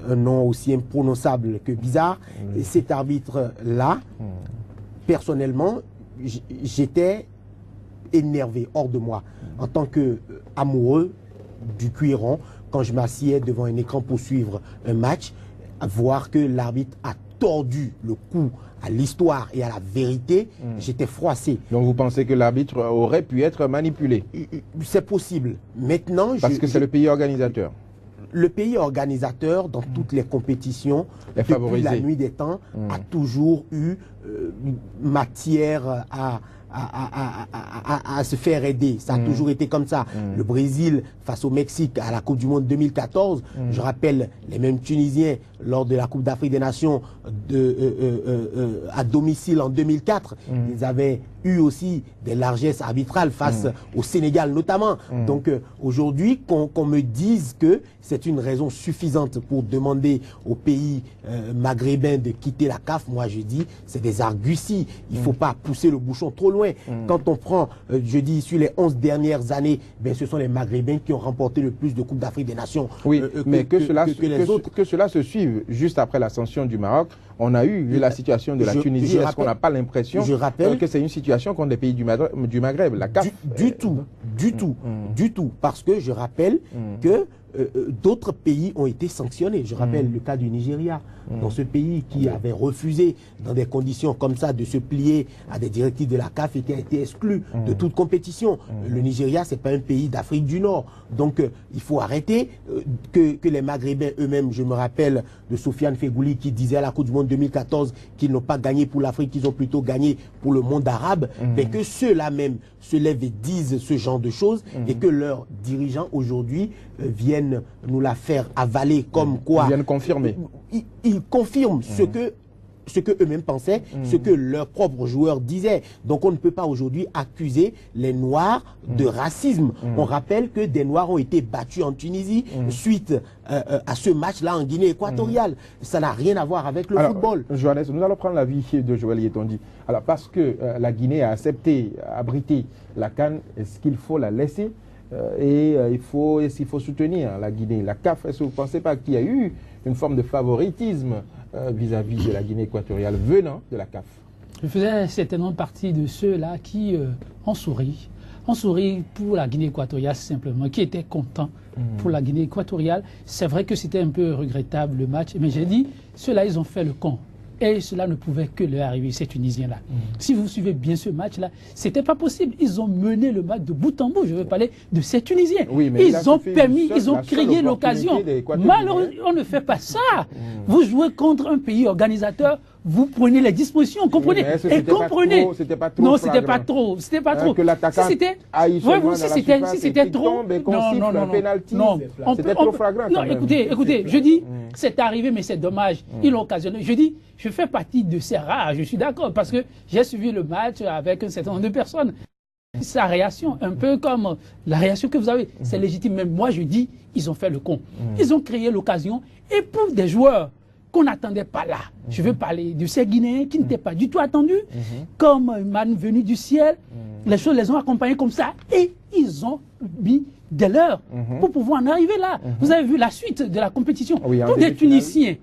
un nom aussi imprononçable que bizarre. Et cet arbitre-là, personnellement, j'étais énervé, hors de moi, en tant qu'amoureux du cuiron, quand je m'assieds devant un écran pour suivre un match, à voir que l'arbitre a tordu le cou à l'histoire et à la vérité, j'étais froissé. Donc vous pensez que l'arbitre aurait pu être manipulé? C'est possible. Maintenant, parce que c'est le pays organisateur. le pays organisateur, dans toutes les compétitions, depuis la nuit des temps, a toujours eu matière à se faire aider. Ça a toujours été comme ça. Le Brésil, face au Mexique, à la Coupe du Monde 2014, je rappelle les mêmes Tunisiens lors de la Coupe d'Afrique des Nations à domicile en 2004. Ils avaient eu aussi des largesses arbitrales face au Sénégal notamment. Donc aujourd'hui, qu'on me dise que c'est une raison suffisante pour demander aux pays maghrébins de quitter la CAF, moi je dis c'est des arguties. Il ne faut pas pousser le bouchon trop loin. Quand on prend, je dis, sur les 11 dernières années, ben, ce sont les Maghrébins qui ont remporté le plus de Coupes d'Afrique des Nations. Oui, mais que cela se suive juste après l'ascension du Maroc. On a eu la situation de la Tunisie. Est-ce qu'on n'a pas l'impression que c'est une situation contre les pays du Maghreb, la CAF? Du tout. Parce que je rappelle que d'autres pays ont été sanctionnés. Je rappelle le cas du Nigeria. Dans ce pays qui avait refusé, dans des conditions comme ça, de se plier à des directives de la CAF et qui a été exclu de toute compétition. Le Nigeria, ce n'est pas un pays d'Afrique du Nord. Donc, il faut arrêter que les Maghrébins eux-mêmes, je me rappelle de Sofiane Fegouli qui disait à la Coupe du Monde 2014 qu'ils n'ont pas gagné pour l'Afrique, qu'ils ont plutôt gagné pour le monde arabe, mais que ceux-là même se lèvent et disent ce genre de choses et que leurs dirigeants aujourd'hui viennent nous la faire avaler comme quoi... Ils viennent confirmer. Ils confirment ce que eux-mêmes pensaient, ce que leurs propres joueurs disaient. Donc on ne peut pas aujourd'hui accuser les Noirs de racisme. On rappelle que des Noirs ont été battus en Tunisie suite à ce match-là en Guinée équatoriale. Ça n'a rien à voir avec le football. Johannes, nous allons prendre l'avis de Joël Yetondi. Alors parce que la Guinée a accepté, abriter la CAN, est-ce qu'il faut la laisser il faut soutenir la Guinée, la CAF? Est-ce que vous ne pensez pas qu'il y a eu une forme de favoritisme vis-à-vis de la Guinée équatoriale venant de la CAF? Je faisais certainement partie de ceux-là qui ont souri. On sourit pour la Guinée équatoriale simplement, qui était content pour la Guinée équatoriale. C'est vrai que c'était un peu regrettable le match, mais j'ai dit, ceux-là, ils ont fait le con. Et cela ne pouvait que leur arriver, ces Tunisiens-là. Si vous suivez bien ce match-là, c'était pas possible. Ils ont mené le match de bout en bout. Je veux parler de ces Tunisiens. Oui, ils ont permis, ils ont créé l'occasion. Malheureusement, on ne fait pas ça. Vous jouez contre un pays organisateur, vous prenez les dispositions, comprenez. Et comprenez. Non, c'était pas trop. C'était pas trop. Si c'était trop, non. C'était trop flagrant. Non, écoutez, je dis, c'est arrivé, mais c'est dommage. Ils l'ont occasionné. Je dis, je fais partie de ces rares, je suis d'accord, parce que j'ai suivi le match avec un certain nombre de personnes. Sa réaction, un peu comme la réaction que vous avez, c'est légitime. Même moi, je dis, ils ont fait le con. Ils ont créé l'occasion. Et pour des joueurs qu'on n'attendait pas là, je veux parler de ces Guinéens qui n'étaient pas du tout attendus, comme une manne venue du ciel, les choses les ont accompagnés comme ça, et ils ont mis de l'heure pour pouvoir en arriver là. Vous avez vu la suite de la compétition. Pour des Tunisiens,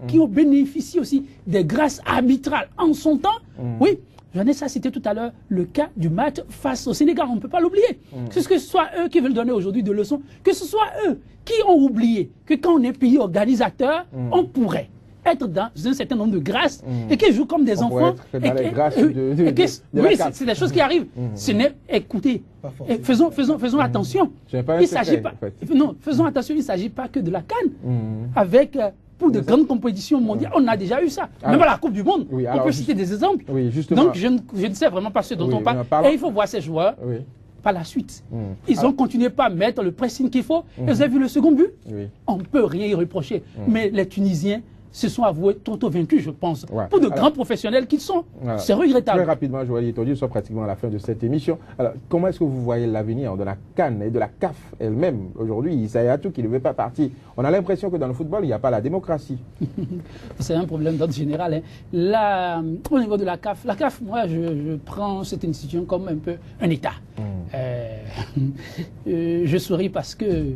qui ont bénéficié aussi des grâces arbitrales en son temps, oui. J'en ai ça, c'était tout à l'heure le cas du match face au Sénégal. On ne peut pas l'oublier. Que ce soit eux qui veulent donner aujourd'hui de leçons, que ce soit eux qui ont oublié que quand on est pays organisateur, on pourrait être dans un certain nombre de grâces et qu'ils jouent comme des enfants. Oui, c'est des choses qui arrivent. Ce n'est, écoutez, faisons attention. Il s'agit pas. Non, faisons attention. Il ne s'agit pas que de la CAN avec. Pour de grandes compétitions mondiales, on a déjà eu ça. Même à la Coupe du Monde, on peut citer des exemples. Donc je ne sais vraiment pas ce dont on parle. Et il faut voir ces joueurs par la suite. Ils ont continué pas à mettre le pressing qu'il faut. Et vous avez vu le second but? On ne peut rien y reprocher. Mais les Tunisiens se sont avoués tantôt vaincus, je pense, pour de grands professionnels qu'ils sont. C'est regrettable. Très rapidement, Joël Yetondi, nous sommes pratiquement à la fin de cette émission. Alors, comment est-ce que vous voyez l'avenir de la CAN et de la CAF elle-même? Aujourd'hui, Issa Hayatou qui ne veut pas partir. On a l'impression que dans le football, il n'y a pas la démocratie. C'est un problème d'ordre général. Hein. Là, au niveau de la CAF, moi, je prends cette institution comme un peu un État. Je souris parce que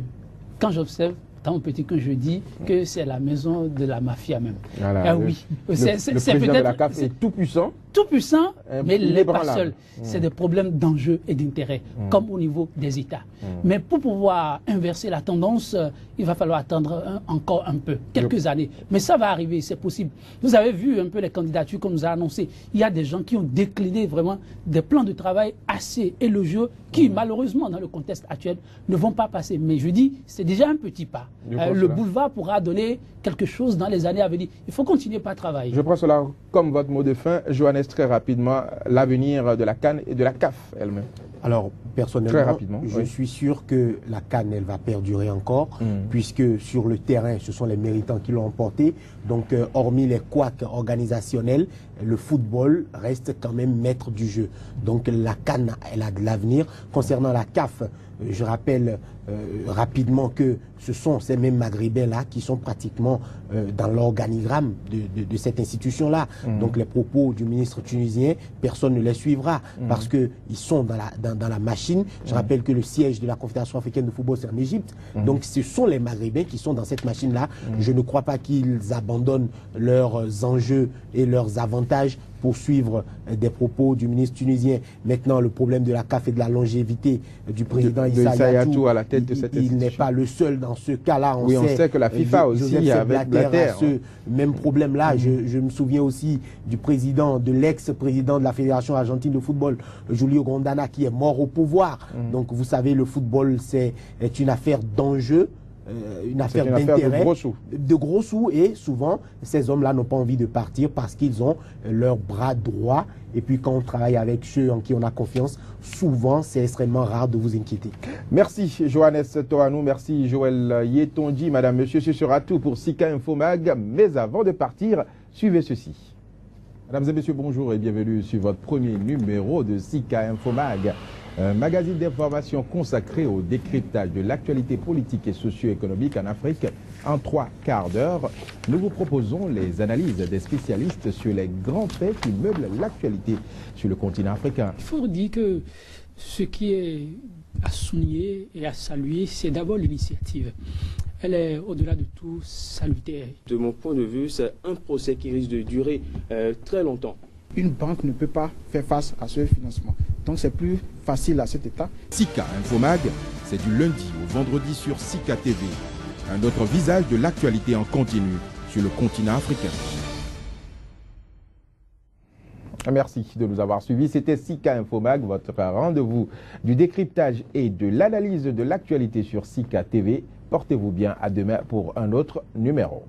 quand j'observe, tant petit que je dis que c'est la maison de la mafia même. Voilà, oui. Le président de la CAF est tout puissant. tout puissant, mais il n'est pas Inébranlable. seul. C'est des problèmes d'enjeux et d'intérêts, comme au niveau des États. Mais pour pouvoir inverser la tendance, il va falloir attendre encore un peu, quelques années. Mais ça va arriver, c'est possible. Vous avez vu un peu les candidatures qu'on nous a annoncées. Il y a des gens qui ont décliné vraiment des plans de travail assez élogieux qui, malheureusement, dans le contexte actuel, ne vont pas passer. Mais je dis, c'est déjà un petit pas. Le boulevard pourra donner quelque chose dans les années à venir. Il faut continuer par travailler. Je prends cela comme votre mot de fin. Johannes, très rapidement, l'avenir de la CAN et de la CAF elle-même. Alors, personnellement, Très rapidement, je suis sûr que la CAN, elle va perdurer encore, puisque sur le terrain, ce sont les méritants qui l'ont emporté. Donc, hormis les couacs organisationnels, le football reste quand même maître du jeu. Donc, la CAN, elle a de l'avenir. Concernant la CAF, je rappelle rapidement que ce sont ces mêmes Maghrébins-là qui sont pratiquement dans l'organigramme de cette institution-là. Donc les propos du ministre tunisien, personne ne les suivra parce qu'ils sont dans la machine. Je rappelle que le siège de la Confédération africaine de football, c'est en Égypte. Donc ce sont les Maghrébins qui sont dans cette machine-là. Je ne crois pas qu'ils abandonnent leurs enjeux et leurs avantages pour suivre des propos du ministre tunisien. Maintenant, le problème de la CAF et de la longévité du président Issa Hayatou à la tête de cette il n'est pas le seul dans ce cas-là. On sait que la FIFA aussi, avec Blatter, a ce même problème-là. Je me souviens aussi du président, de l'ex-président de la Fédération argentine de football, Julio Grondona, qui est mort au pouvoir. Donc, vous savez, le football, c'est une affaire d'enjeu. Une affaire d'intérêt, de gros sous, et souvent ces hommes-là n'ont pas envie de partir parce qu'ils ont leur bras droit. Et puis quand on travaille avec ceux en qui on a confiance, souvent c'est extrêmement rare de vous inquiéter. Merci Johannes Toanou, merci Joël Yetonji, madame, monsieur, ce sera tout pour Sika Infomag. Mais avant de partir, suivez ceci. Mesdames et messieurs, bonjour et bienvenue sur votre premier numéro de Sika Infomag. Un magazine d'information consacré au décryptage de l'actualité politique et socio-économique en Afrique. En 3 quarts d'heure, nous vous proposons les analyses des spécialistes sur les grands faits qui meublent l'actualité sur le continent africain. Il faut dire que ce qui est à souligner et à saluer, c'est d'abord l'initiative. Elle est au-delà de tout salutaire. De mon point de vue, c'est un procès qui risque de durer très longtemps. Une banque ne peut pas faire face à ce financement. Donc c'est plus facile à cet état. Sika Infomag, c'est du lundi au vendredi sur Sika TV. Un autre visage de l'actualité en continu sur le continent africain. Merci de nous avoir suivis. C'était Sika Infomag, votre rendez-vous du décryptage et de l'analyse de l'actualité sur Sika TV. Portez-vous bien, à demain pour un autre numéro.